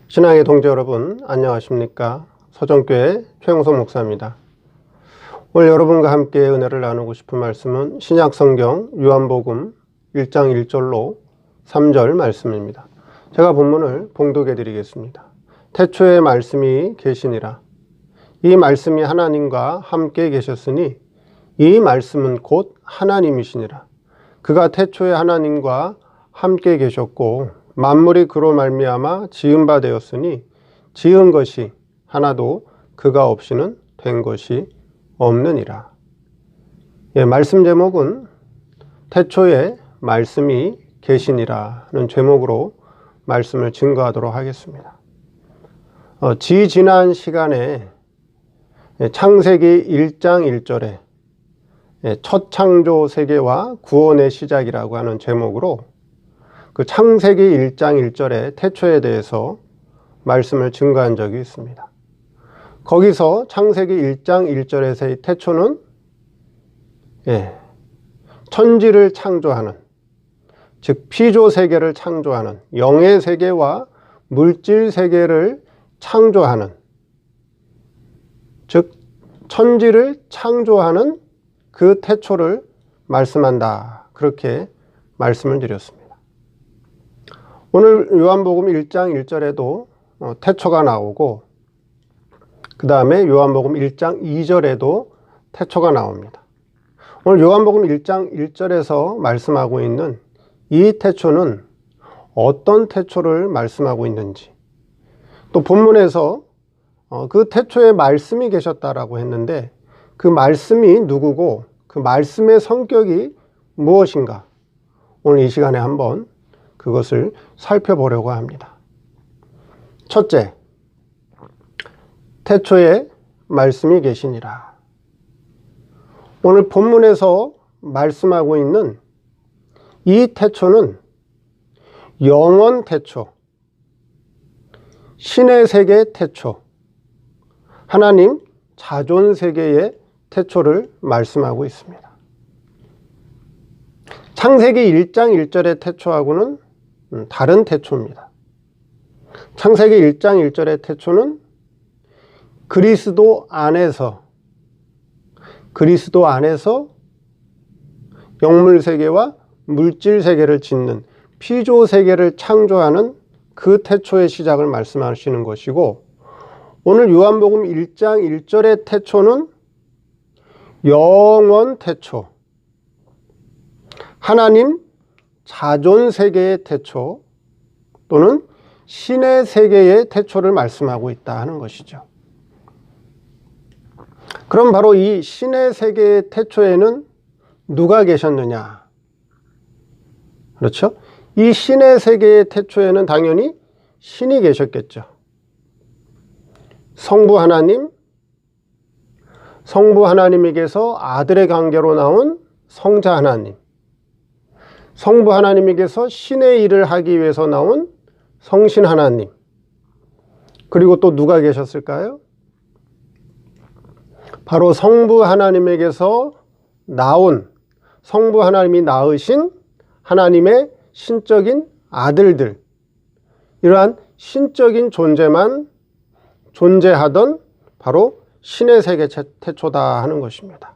신앙의 동지 여러분, 안녕하십니까? 서정교회 최영석 목사입니다. 오늘 여러분과 함께 은혜를 나누고 싶은 말씀은 신약성경 요한복음 1장 1절로 3절 말씀입니다. 제가 본문을 봉독해 드리겠습니다. 태초에 말씀이 계시니라. 이 말씀이 하나님과 함께 계셨으니 이 말씀은 곧 하나님이시니라. 그가 태초에 하나님과 함께 계셨고 만물이 그로 말미암아 지은 바 되었으니 지은 것이 하나도 그가 없이는 된 것이 없느니라. 말씀 제목은 태초에 말씀이 계시니라는 제목으로 말씀을 증거하도록 하겠습니다. 지난 시간에 창세기 1장 1절에 첫 창조 세계와 구원의 시작이라고 하는 제목으로 그 창세기 1장 1절의 태초에 대해서 말씀을 증거한 적이 있습니다. 거기서 창세기 1장 1절에서의 태초는 천지를 창조하는, 즉 피조 세계를 창조하는, 영의 세계와 물질 세계를 창조하는, 즉 천지를 창조하는 그 태초를 말씀한다. 그렇게 말씀을 드렸습니다. 오늘 요한복음 1장 1절에도 태초가 나오고 그 다음에 요한복음 1장 2절에도 태초가 나옵니다. 오늘 요한복음 1장 1절에서 말씀하고 있는 이 태초는 어떤 태초를 말씀하고 있는지, 또 본문에서 그 태초에 말씀이 계셨다라고 했는데 그 말씀이 누구고 그 말씀의 성격이 무엇인가, 오늘 이 시간에 한번 그것을 살펴보려고 합니다. 첫째, 태초에 말씀이 계시니라. 오늘 본문에서 말씀하고 있는 이 태초는 영원 태초, 신의 세계 태초, 하나님 자존 세계의 태초를 말씀하고 있습니다. 창세기 1장 1절의 태초하고는 다른 태초입니다. 창세기 1장 1절의 태초는 그리스도 안에서 영물 세계와 물질 세계를 짓는 피조 세계를 창조하는 그 태초의 시작을 말씀하시는 것이고, 오늘 요한복음 1장 1절의 태초는 영원 태초, 하나님 자존 세계의 태초 또는 신의 세계의 태초를 말씀하고 있다 하는 것이죠. 그럼 바로 이 신의 세계의 태초에는 누가 계셨느냐? 그렇죠? 이 신의 세계의 태초에는 당연히 신이 계셨겠죠. 성부 하나님에게서 아들의 관계로 나온 성자 하나님, 성부 하나님에게서 신의 일을 하기 위해서 나온 성신 하나님, 그리고 또 누가 계셨을까요? 바로 성부 하나님에게서 나온, 성부 하나님이 낳으신 하나님의 신적인 아들들, 이러한 신적인 존재만 존재하던 바로 신의 세계 태초다 하는 것입니다.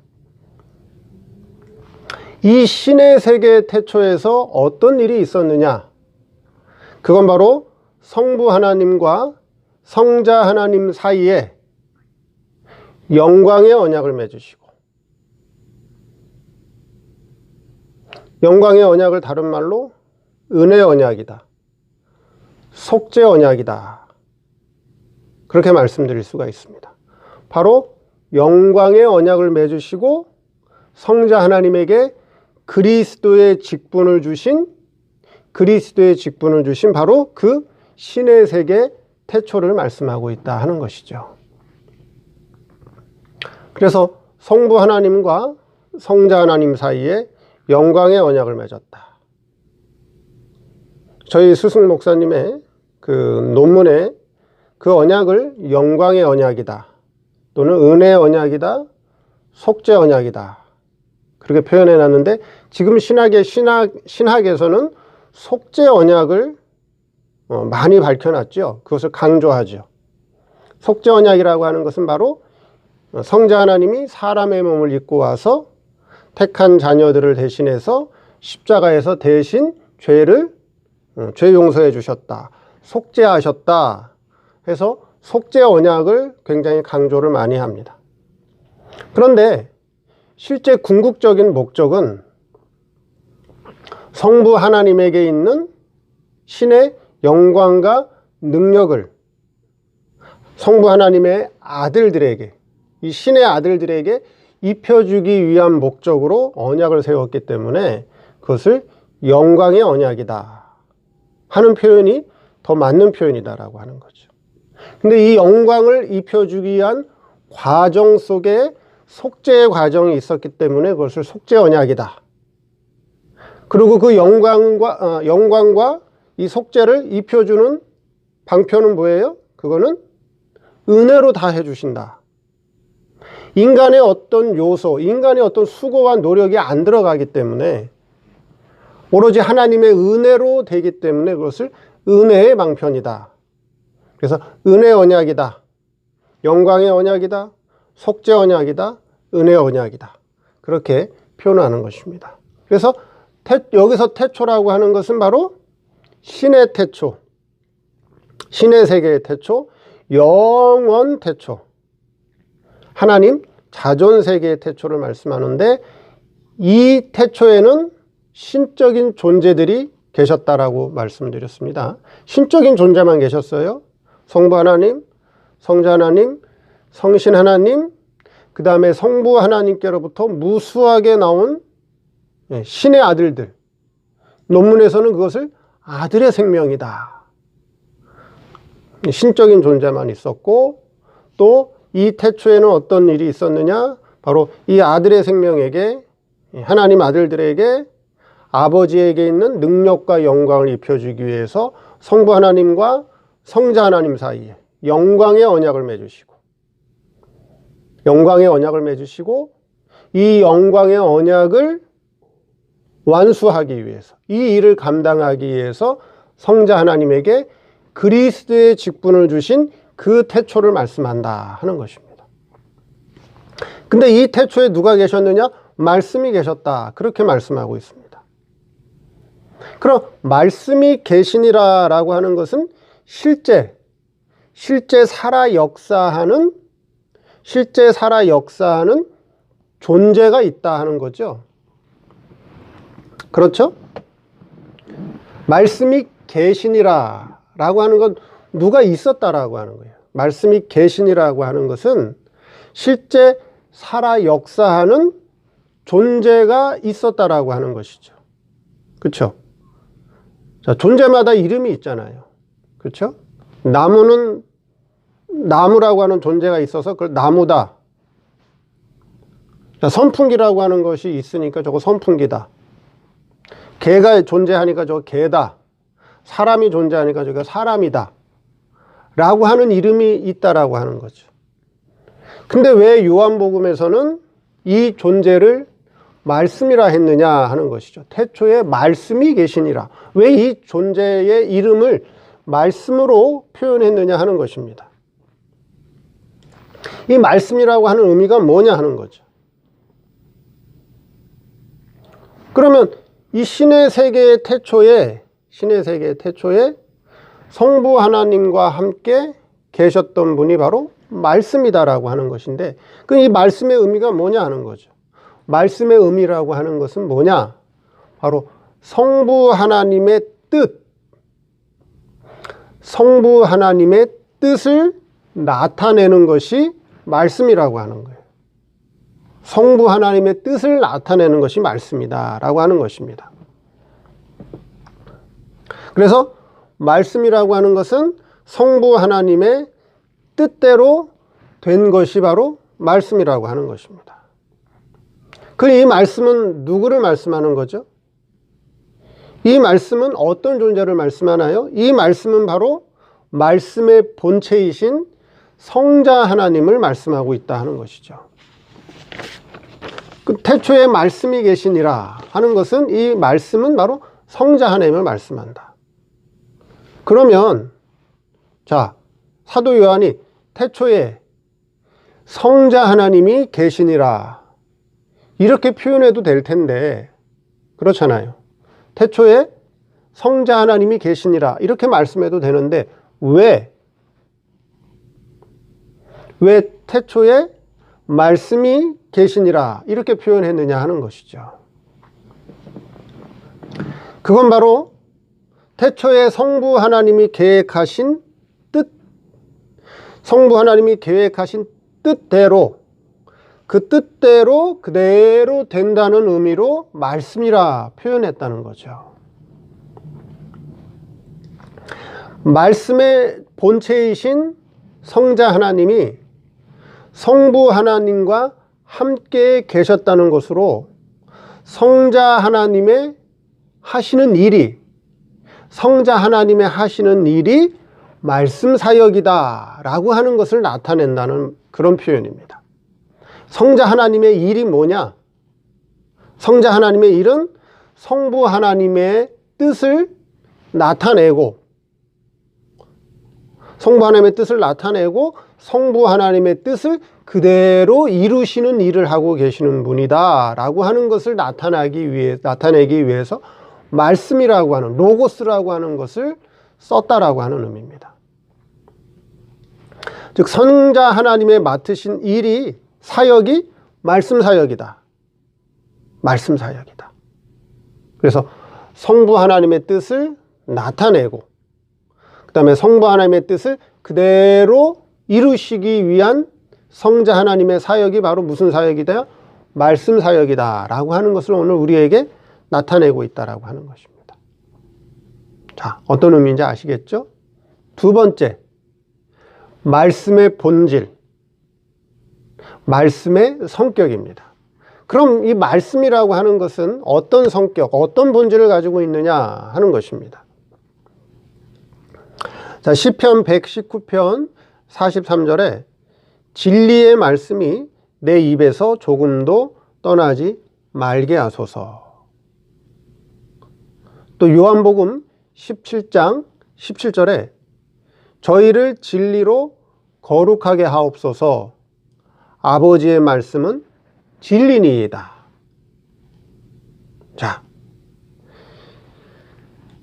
이 신의 세계 태초에서 어떤 일이 있었느냐? 그건 바로 성부 하나님과 성자 하나님 사이에 영광의 언약을 맺으시고, 영광의 언약을 다른 말로 은혜 언약이다, 속죄 언약이다, 그렇게 말씀드릴 수가 있습니다. 바로 영광의 언약을 맺으시고 성자 하나님에게 그리스도의 직분을 주신 바로 그 신의 세계 태초를 말씀하고 있다 하는 것이죠. 그래서 성부 하나님과 성자 하나님 사이에 영광의 언약을 맺었다. 저희 스승 목사님의 그 논문에 그 언약을 영광의 언약이다, 또는 은혜의 언약이다, 속죄 언약이다, 그렇게 표현해 놨는데, 지금 신학에서는 속죄 언약을 많이 밝혀놨죠. 그것을 강조하죠. 속죄 언약이라고 하는 것은 바로 성자 하나님이 사람의 몸을 입고 와서 택한 자녀들을 대신해서 십자가에서 대신 죄 용서해 주셨다, 속죄하셨다 해서 속죄 언약을 굉장히 강조를 많이 합니다. 그런데 실제 궁극적인 목적은 성부 하나님에게 있는 신의 영광과 능력을 성부 하나님의 아들들에게, 이 신의 아들들에게 입혀주기 위한 목적으로 언약을 세웠기 때문에 그것을 영광의 언약이다 하는 표현이 더 맞는 표현이다라고 하는 거죠. 근데 이 영광을 입혀주기 위한 과정 속에 속죄의 과정이 있었기 때문에 그것을 속죄 언약이다. 그리고 그 영광과 이 속죄를 입혀주는 방편은 뭐예요? 그거는 은혜로 다 해주신다. 인간의 어떤 요소, 인간의 어떤 수고와 노력이 안 들어가기 때문에 오로지 하나님의 은혜로 되기 때문에 그것을 은혜의 방편이다. 그래서 은혜 언약이다, 영광의 언약이다, 속죄 언약이다, 은혜 언약이다. 그렇게 표현하는 것입니다. 그래서 여기서 태초라고 하는 것은 바로 신의 태초, 신의 세계의 태초, 영원 태초, 하나님 자존 세계의 태초를 말씀하는데 이 태초에는 신적인 존재들이 계셨다라고 말씀드렸습니다. 신적인 존재만 계셨어요. 성부 하나님, 성자 하나님, 성신 하나님, 그 다음에 성부 하나님께로부터 무수하게 나온 신의 아들들. 논문에서는 그것을 아들의 생명이다. 신적인 존재만 있었고, 또 이 태초에는 어떤 일이 있었느냐? 바로 이 아들의 생명에게, 하나님 아들들에게 아버지에게 있는 능력과 영광을 입혀주기 위해서 성부 하나님과 성자 하나님 사이에 영광의 언약을 맺으시고, 이 영광의 언약을 완수하기 위해서, 이 일을 감당하기 위해서 성자 하나님에게 그리스도의 직분을 주신 그 태초를 말씀한다 하는 것입니다. 근데 이 태초에 누가 계셨느냐? 말씀이 계셨다. 그렇게 말씀하고 있습니다. 그럼 말씀이 계시니라라고 하는 것은 실제 살아 역사하는 존재가 있다 하는 거죠. 그렇죠? 말씀이 계시니라라고 하는 건 누가 있었다라고 하는 거예요. 말씀이 계시니라고 하는 것은 실제 살아 역사하는 존재가 있었다라고 하는 것이죠. 그렇죠? 자, 존재마다 이름이 있잖아요. 그렇죠? 나무는 나무라고 하는 존재가 있어서 그걸 나무다. 자, 선풍기라고 하는 것이 있으니까 저거 선풍기다. 개가 존재하니까 저거 개다. 사람이 존재하니까 저거 사람이다. 라고 하는 이름이 있다라고 하는 거죠. 근데 왜 요한복음에서는 이 존재를 말씀이라 했느냐 하는 것이죠. 태초에 말씀이 계시니라. 왜 이 존재의 이름을 말씀으로 표현했느냐 하는 것입니다. 이 말씀이라고 하는 의미가 뭐냐 하는 거죠. 그러면 이 신의 세계의 태초에 성부 하나님과 함께 계셨던 분이 바로 말씀이다라고 하는 것인데, 그 이 말씀의 의미가 뭐냐 하는 거죠. 말씀의 의미라고 하는 것은 뭐냐? 바로 성부 하나님의 뜻, 성부 하나님의 뜻을 나타내는 것이 말씀이라고 하는 거예요. 성부 하나님의 뜻을 나타내는 것이 말씀이다라고 하는 것입니다. 그래서 말씀이라고 하는 것은 성부 하나님의 뜻대로 된 것이 바로 말씀이라고 하는 것입니다. 이 말씀은 누구를 말씀하는 거죠? 이 말씀은 어떤 존재를 말씀하나요? 이 말씀은 바로 말씀의 본체이신 성자 하나님을 말씀하고 있다 하는 것이죠. 태초에 말씀이 계시니라 하는 것은 이 말씀은 바로 성자 하나님을 말씀한다. 그러면 자, 사도 요한이 태초에 성자 하나님이 계시니라 이렇게 표현해도 될 텐데 그렇잖아요. 태초에 성자 하나님이 계시니라 이렇게 말씀해도 되는데 왜 태초에 말씀이 계시니라 이렇게 표현했느냐 하는 것이죠. 그건 바로 태초에 성부 하나님이 계획하신 뜻, 성부 하나님이 계획하신 뜻대로 그 뜻대로 그대로 된다는 의미로 말씀이라 표현했다는 거죠. 말씀의 본체이신 성자 하나님이 성부 하나님과 함께 계셨다는 것으로 성자 하나님의 하시는 일이 성자 하나님의 하시는 일이 말씀 사역이다 라고 하는 것을 나타낸다는 그런 표현입니다. 성자 하나님의 일이 뭐냐? 성자 하나님의 일은 성부 하나님의 뜻을 나타내고 성부 하나님의 뜻을 나타내고 성부 하나님의 뜻을 그대로 이루시는 일을 하고 계시는 분이다 라고 하는 것을 나타내기 위해서 말씀이라고 하는 로고스라고 하는 것을 썼다라고 하는 의미입니다. 즉 성자 하나님의 맡으신 일이 사역이 말씀 사역이다. 말씀 사역이다. 그래서 성부 하나님의 뜻을 나타내고 그 다음에 성부 하나님의 뜻을 그대로 이루시기 위한 성자 하나님의 사역이 바로 무슨 사역이다? 말씀 사역이다 라고 하는 것을 오늘 우리에게 나타내고 있다라고 하는 것입니다. 자, 어떤 의미인지 아시겠죠? 두 번째, 말씀의 본질, 말씀의 성격입니다. 그럼 이 말씀이라고 하는 것은 어떤 성격, 어떤 본질을 가지고 있느냐 하는 것입니다. 자, 시편 119편 43절에 진리의 말씀이 내 입에서 조금도 떠나지 말게 하소서. 또 요한복음 17장 17절에 저희를 진리로 거룩하게 하옵소서. 아버지의 말씀은 진리니이다. 자,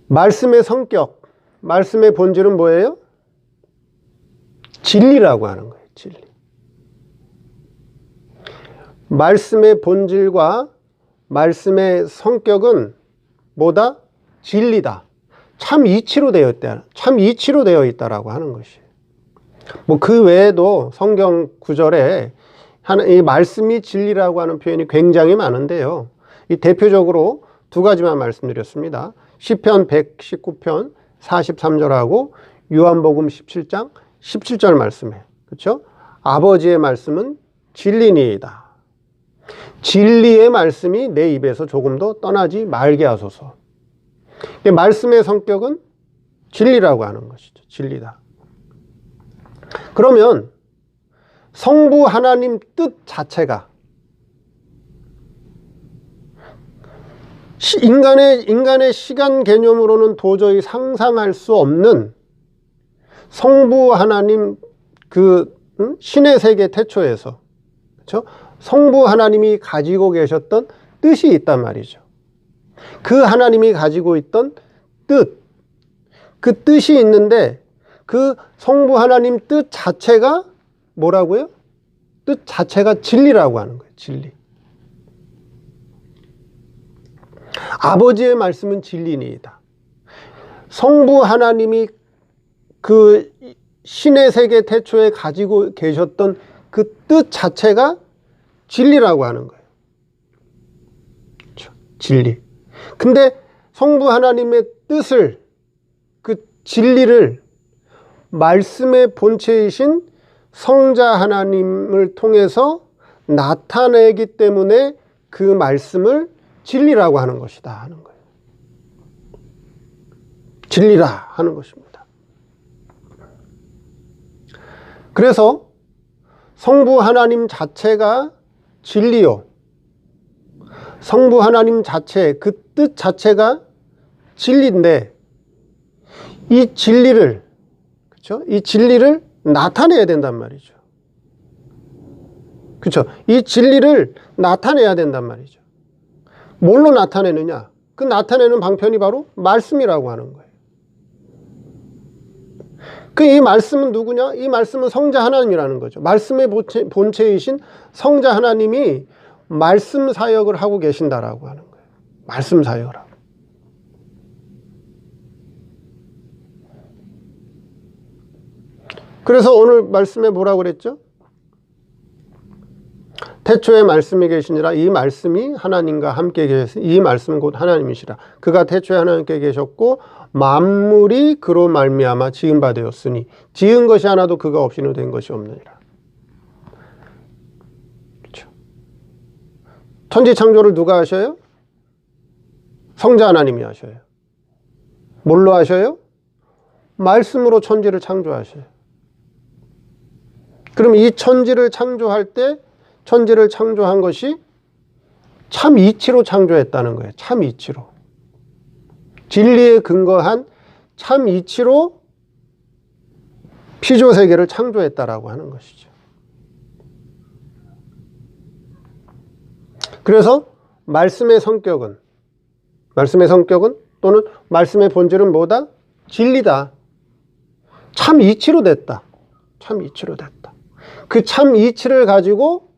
말씀의 성격, 말씀의 본질은 뭐예요? 진리라고 하는 거예요. 진리. 말씀의 본질과 말씀의 성격은 뭐다? 진리다. 참 이치로 되어 있다. 참 이치로 되어 있다라고 하는 것이에요. 뭐 그 외에도 성경 구절에 이 말씀이 진리라고 하는 표현이 굉장히 많은데요. 이 대표적으로 두 가지만 말씀드렸습니다. 시편 119편 43절하고 요한복음 17장 17절 말씀이에요. 그렇죠? 아버지의 말씀은 진리니이다. 진리의 말씀이 내 입에서 조금도 떠나지 말게 하소서. 말씀의 성격은 진리라고 하는 것이죠. 진리다. 그러면 성부 하나님 뜻 자체가 인간의 시간 개념으로는 도저히 상상할 수 없는 성부 하나님 신의 세계 태초에서 그렇죠? 성부 하나님이 가지고 계셨던 뜻이 있단 말이죠. 그 하나님이 가지고 있던 뜻, 그 뜻이 있는데 그 성부 하나님 뜻 자체가 뭐라고요? 뜻 자체가 진리라고 하는 거예요. 진리. 아버지의 말씀은 진리니이다. 성부 하나님이 그 신의 세계 태초에 가지고 계셨던 그 뜻 자체가 진리라고 하는 거예요. 그렇죠? 진리. 근데 성부 하나님의 뜻을, 그 진리를 말씀의 본체이신 성자 하나님을 통해서 나타내기 때문에 그 말씀을 진리라고 하는 것이다 하는 거예요. 진리라 하는 것입니다. 그래서 성부 하나님 자체가 진리요. 성부 하나님 자체, 그 뜻 자체가 진리인데 이 진리를, 그렇죠? 이 진리를 나타내야 된단 말이죠. 그렇죠? 이 진리를 나타내야 된단 말이죠. 뭘로 나타내느냐? 그 나타내는 방편이 바로 말씀이라고 하는 거예요. 그 이 말씀은 누구냐? 이 말씀은 성자 하나님이라는 거죠. 말씀의 본체이신 성자 하나님이 말씀 사역을 하고 계신다라고 하는 거예요. 말씀 사역을 하고. 그래서 오늘 말씀에 뭐라고 그랬죠? 태초에 말씀이 계시니라. 이 말씀이 하나님과 함께 계셨으니 이 말씀은 곧 하나님이시라. 그가 태초에 하나님께 계셨고 만물이 그로 말미암아 지은 바 되었으니 지은 것이 하나도 그가 없이는 된 것이 없느니라. 그렇죠. 천지 창조를 누가 하셔요? 성자 하나님이 하셔요. 뭘로 하셔요? 말씀으로 천지를 창조하셔요. 그럼 이 천지를 창조할 때 천지를 창조한 것이 참 이치로 창조했다는 거예요. 참 이치로. 진리에 근거한 참 이치로 피조세계를 창조했다라고 하는 것이죠. 그래서 말씀의 성격은 또는 말씀의 본질은 뭐다? 진리다. 참 이치로 됐다. 참 이치로 됐다. 그 참 이치를 가지고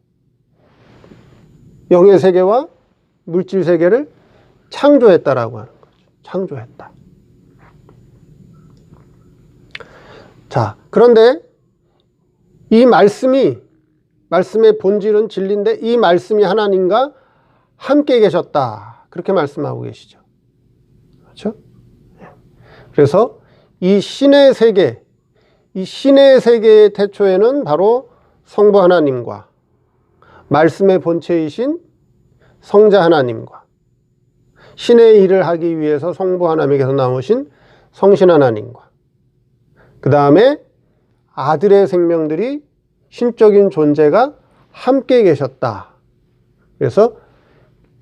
영의 세계와 물질 세계를 창조했다라고 하는 거죠. 창조했다. 자, 그런데 이 말씀의 본질은 진리인데 이 말씀이 하나님과 함께 계셨다. 그렇게 말씀하고 계시죠. 그렇죠? 그래서 이 신의 세계의 태초에는 바로 성부 하나님과 말씀의 본체이신 성자 하나님과 신의 일을 하기 위해서 성부 하나님께서 나오신 성신 하나님과 그 다음에 아들의 생명들이 신적인 존재가 함께 계셨다. 그래서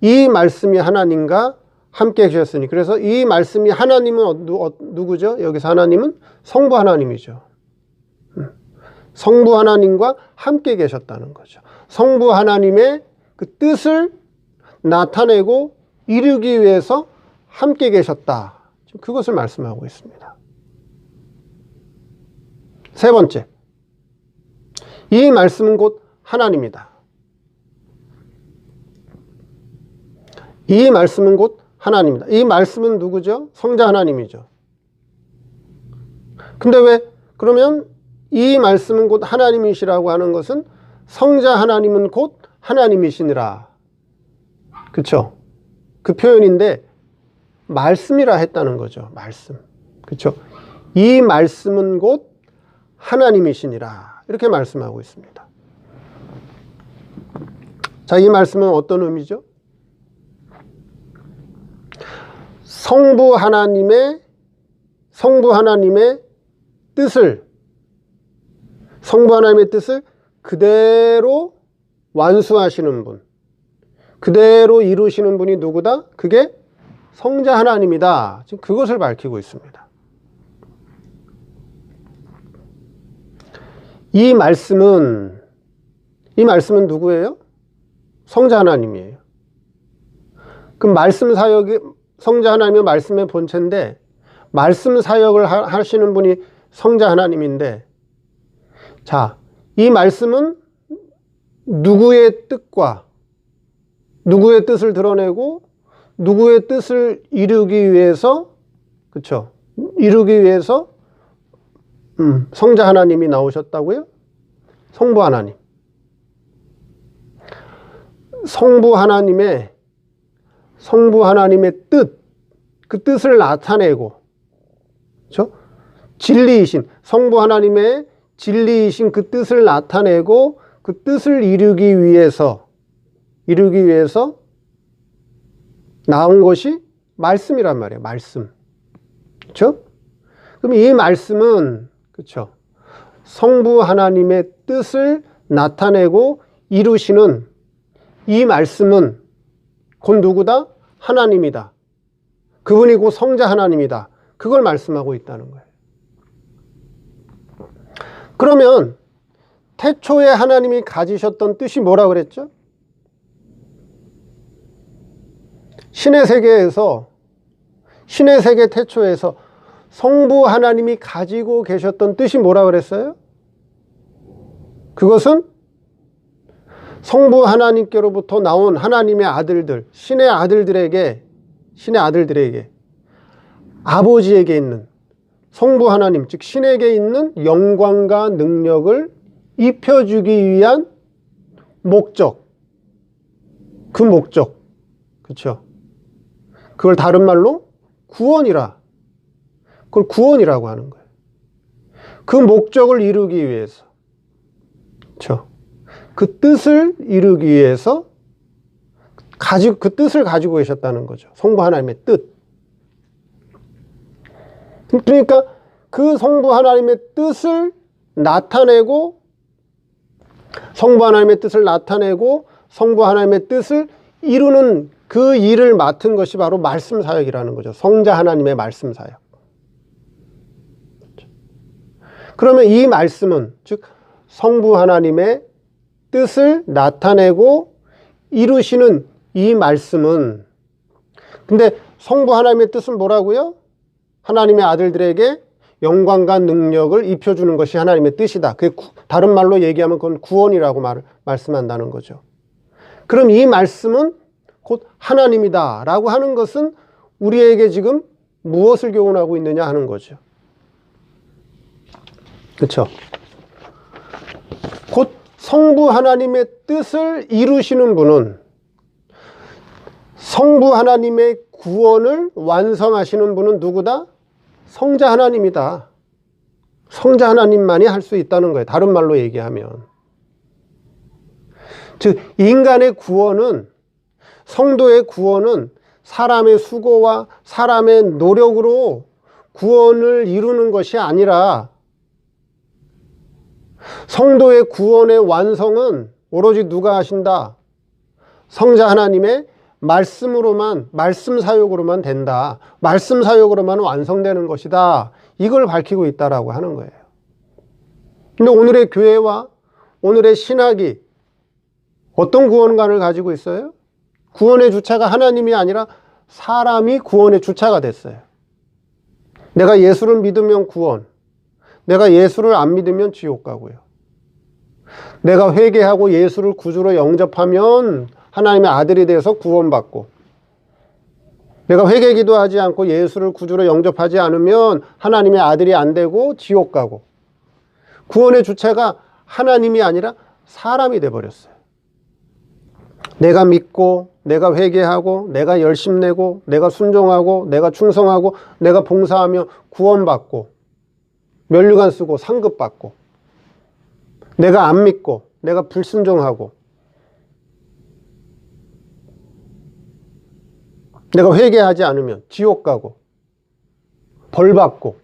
이 말씀이 하나님과 함께 계셨으니 그래서 이 말씀이 하나님은 누구죠? 여기서 하나님은 성부 하나님이죠. 성부 하나님과 함께 계셨다는 거죠. 성부 하나님의 그 뜻을 나타내고 이루기 위해서 함께 계셨다. 그것을 말씀하고 있습니다. 세 번째, 이 말씀은 곧 하나님이다. 이 말씀은 곧 하나님이다. 이 말씀은 누구죠? 성자 하나님이죠. 근데 왜 그러면 이 말씀은 곧 하나님이시라고 하는 것은 성자 하나님은 곧 하나님이시니라. 그렇죠? 그 표현인데 말씀이라 했다는 거죠. 말씀. 그렇죠? 이 말씀은 곧 하나님이시니라. 이렇게 말씀하고 있습니다. 자, 이 말씀은 어떤 의미죠? 성부 하나님의 뜻을 그대로 완수하시는 분, 그대로 이루시는 분이 누구다? 그게 성자 하나님이다. 지금 그것을 밝히고 있습니다. 이 말씀은 누구예요? 성자 하나님이에요. 그럼 말씀 사역이 성자 하나님의 말씀의 본체인데 말씀 사역을 하시는 분이 성자 하나님인데 자, 이 말씀은 누구의 뜻을 드러내고 누구의 뜻을 이루기 위해서 그렇죠? 이루기 위해서 성자 하나님이 나오셨다고요? 성부 하나님. 성부 하나님의 뜻, 그 뜻을 나타내고 그렇죠? 진리이신 성부 하나님의 진리이신 그 뜻을 나타내고 그 뜻을 이루기 위해서 나온 것이 말씀이란 말이에요. 말씀. 그렇죠? 그럼 이 말씀은 그렇죠? 성부 하나님의 뜻을 나타내고 이루시는 이 말씀은 곧 누구다? 하나님이다. 그분이 곧 성자 하나님이다. 그걸 말씀하고 있다는 거예요. 그러면 태초에 하나님이 가지셨던 뜻이 뭐라 그랬죠? 신의 세계에서, 신의 세계 태초에서 성부 하나님이 가지고 계셨던 뜻이 뭐라 그랬어요? 그것은 성부 하나님께로부터 나온 하나님의 아들들, 신의 아들들에게 아버지에게 있는, 성부 하나님, 즉 신에게 있는 영광과 능력을 입혀주기 위한 목적, 그 목적, 그렇죠? 그걸 다른 말로 그걸 구원이라고 하는 거예요. 그 목적을 이루기 위해서, 그렇죠? 그 뜻을 이루기 위해서 그 뜻을 가지고 계셨다는 거죠. 성부 하나님의 뜻. 그러니까 그 성부 하나님의 뜻을 나타내고, 성부 하나님의 뜻을 이루는 그 일을 맡은 것이 바로 말씀 사역이라는 거죠. 성자 하나님의 말씀 사역. 그러면 이 말씀은, 즉 성부 하나님의 뜻을 나타내고 이루시는 이 말씀은, 근데 성부 하나님의 뜻은 뭐라고요? 하나님의 아들들에게 영광과 능력을 입혀주는 것이 하나님의 뜻이다. 그게 다른 말로 얘기하면 그건 구원이라고 말씀한다는 거죠. 그럼 이 말씀은 곧 하나님이다 라고 하는 것은 우리에게 지금 무엇을 교훈하고 있느냐 하는 거죠. 그렇죠? 곧 성부 하나님의 뜻을 이루시는 분은, 성부 하나님의 구원을 완성하시는 분은 누구다? 성자 하나님이다. 성자 하나님만이 할 수 있다는 거예요. 다른 말로 얘기하면. 즉 인간의 구원은, 성도의 구원은 사람의 수고와 사람의 노력으로 구원을 이루는 것이 아니라, 성도의 구원의 완성은 오로지 누가 하신다? 성자 하나님의 말씀으로만, 말씀 사역으로만 된다. 말씀 사역으로만 완성되는 것이다. 이걸 밝히고 있다라고 하는 거예요. 근데 오늘의 교회와 오늘의 신학이 어떤 구원관을 가지고 있어요? 구원의 주체가 하나님이 아니라 사람이 구원의 주체가 됐어요. 내가 예수를 믿으면 구원, 내가 예수를 안 믿으면 지옥 가고요. 내가 회개하고 예수를 구주로 영접하면 하나님의 아들이 돼서 구원받고, 내가 회개 기도하지 않고 예수를 구주로 영접하지 않으면 하나님의 아들이 안 되고 지옥 가고, 구원의 주체가 하나님이 아니라 사람이 돼버렸어요. 내가 믿고, 내가 회개하고, 내가 열심 내고, 내가 순종하고, 내가 충성하고, 내가 봉사하며 구원받고, 면류관 쓰고 상급받고, 내가 안 믿고, 내가 불순종하고, 내가 회개하지 않으면 지옥 가고 벌 받고,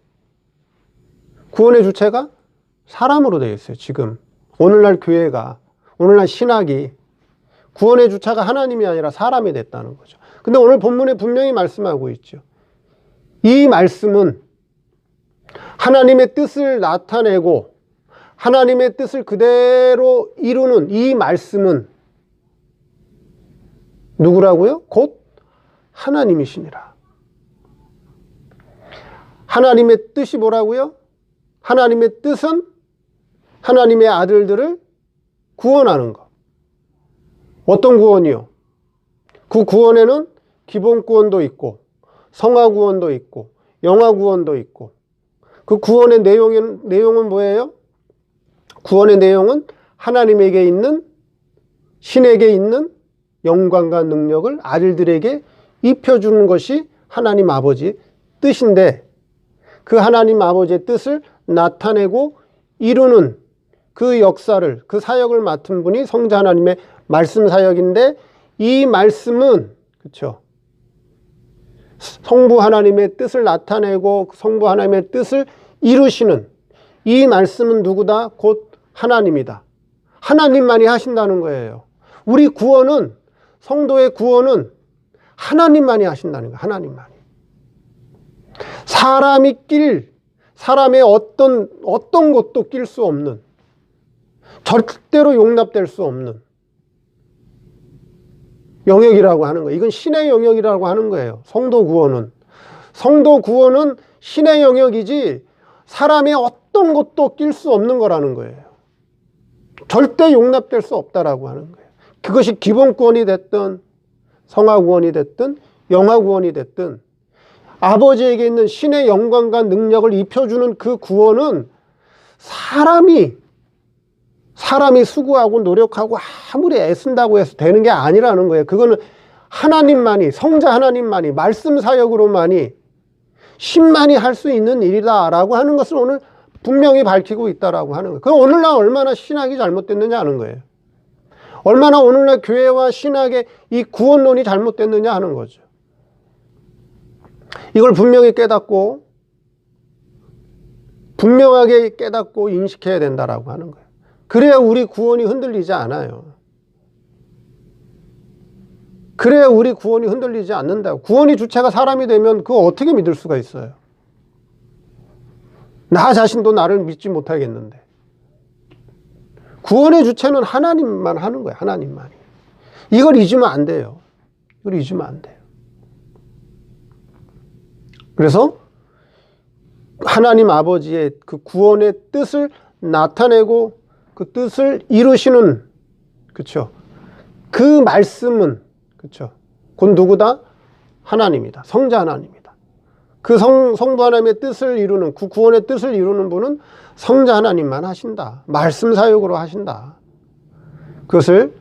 구원의 주체가 사람으로 되어 있어요. 지금 오늘날 교회가, 오늘날 신학이 구원의 주체가 하나님이 아니라 사람이 됐다는 거죠. 근데 오늘 본문에 분명히 말씀하고 있죠. 이 말씀은 하나님의 뜻을 나타내고 하나님의 뜻을 그대로 이루는 이 말씀은 누구라고요? 곧 하나님이시니라. 하나님의 뜻이 뭐라고요? 하나님의 뜻은 하나님의 아들들을 구원하는 것. 어떤 구원이요? 그 구원에는 기본 구원도 있고 성화 구원도 있고 영화 구원도 있고, 그 구원의 내용은 뭐예요? 구원의 내용은 하나님에게 있는, 신에게 있는 영광과 능력을 아들들에게 입혀주는 것이 하나님 아버지의 뜻인데, 그 하나님 아버지의 뜻을 나타내고 이루는 그 역사를, 그 사역을 맡은 분이 성자 하나님의 말씀 사역인데, 이 말씀은, 그렇죠, 성부 하나님의 뜻을 나타내고 성부 하나님의 뜻을 이루시는 이 말씀은 누구다? 곧 하나님이다. 하나님만이 하신다는 거예요. 우리 구원은, 성도의 구원은 하나님만이 하신다는 거예요. 하나님만이. 사람의 어떤 것도 낄 수 없는, 절대로 용납될 수 없는 영역이라고 하는 거예요. 이건 신의 영역이라고 하는 거예요. 성도 구원은. 성도 구원은 신의 영역이지 사람의 어떤 것도 낄 수 없는 거라는 거예요. 절대 용납될 수 없다라고 하는 거예요. 그것이 기본 구원이 됐든 성화 구원이 됐든 영화 구원이 됐든 아버지에게 있는 신의 영광과 능력을 입혀주는 그 구원은 사람이 수고하고 노력하고 아무리 애쓴다고 해서 되는 게 아니라는 거예요. 그거는 하나님만이, 성자 하나님만이, 말씀 사역으로만이, 신만이 할 수 있는 일이다라고 하는 것을 오늘 분명히 밝히고 있다라고 하는 거예요. 그럼 오늘날 얼마나 신학이 잘못됐느냐 하는 거예요. 얼마나 오늘날 교회와 신학의 이 구원론이 잘못됐느냐 하는 거죠. 이걸 분명히 깨닫고 분명하게 깨닫고 인식해야 된다라고 하는 거예요. 그래야 우리 구원이 흔들리지 않아요. 그래야 우리 구원이 흔들리지 않는다. 구원의 주체가 사람이 되면 그거 어떻게 믿을 수가 있어요? 나 자신도 나를 믿지 못하겠는데. 구원의 주체는 하나님만 하는 거예요. 하나님만이. 이걸 잊으면 안 돼요. 이걸 잊으면 안 돼요. 그래서 하나님 아버지의 그 구원의 뜻을 나타내고 그 뜻을 이루시는, 그렇죠? 그 말씀은, 그렇죠? 곧 누구다? 하나님이다. 성자 하나님이다. 그 성부 하나님의 뜻을 이루는, 그 구원의 뜻을 이루는 분은 성자 하나님만 하신다. 말씀 사역으로 하신다. 그것을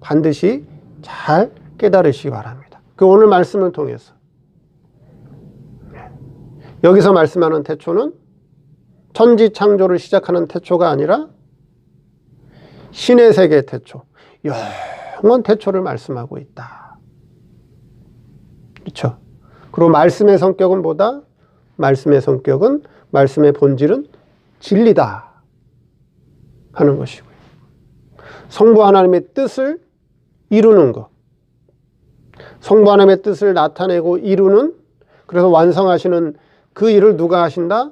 반드시 잘 깨달으시기 바랍니다. 그 오늘 말씀을 통해서 여기서 말씀하는 태초는 천지 창조를 시작하는 태초가 아니라 신의 세계 태초, 영원 태초를 말씀하고 있다. 그렇죠? 그리고 말씀의 성격은 뭐다? 말씀의 성격은, 말씀의 본질은 진리다 하는 것이고요. 성부 하나님의 뜻을 이루는 것, 성부 하나님의 뜻을 나타내고 이루는, 그래서 완성하시는 그 일을 누가 하신다?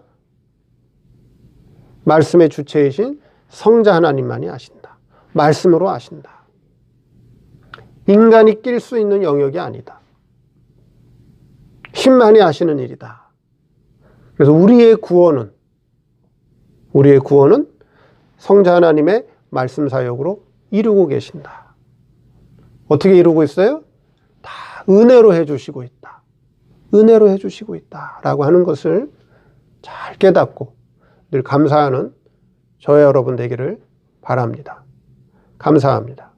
말씀의 주체이신 성자 하나님만이 하신다. 말씀으로 하신다. 인간이 낄 수 있는 영역이 아니다. 신만이 하시는 일이다. 그래서 우리의 구원은 성자 하나님의 말씀 사역으로 이루고 계신다. 어떻게 이루고 있어요? 다 은혜로 해주시고 있다. 은혜로 해주시고 있다. 라고 하는 것을 잘 깨닫고 늘 감사하는 저와 여러분 되기를 바랍니다. 감사합니다.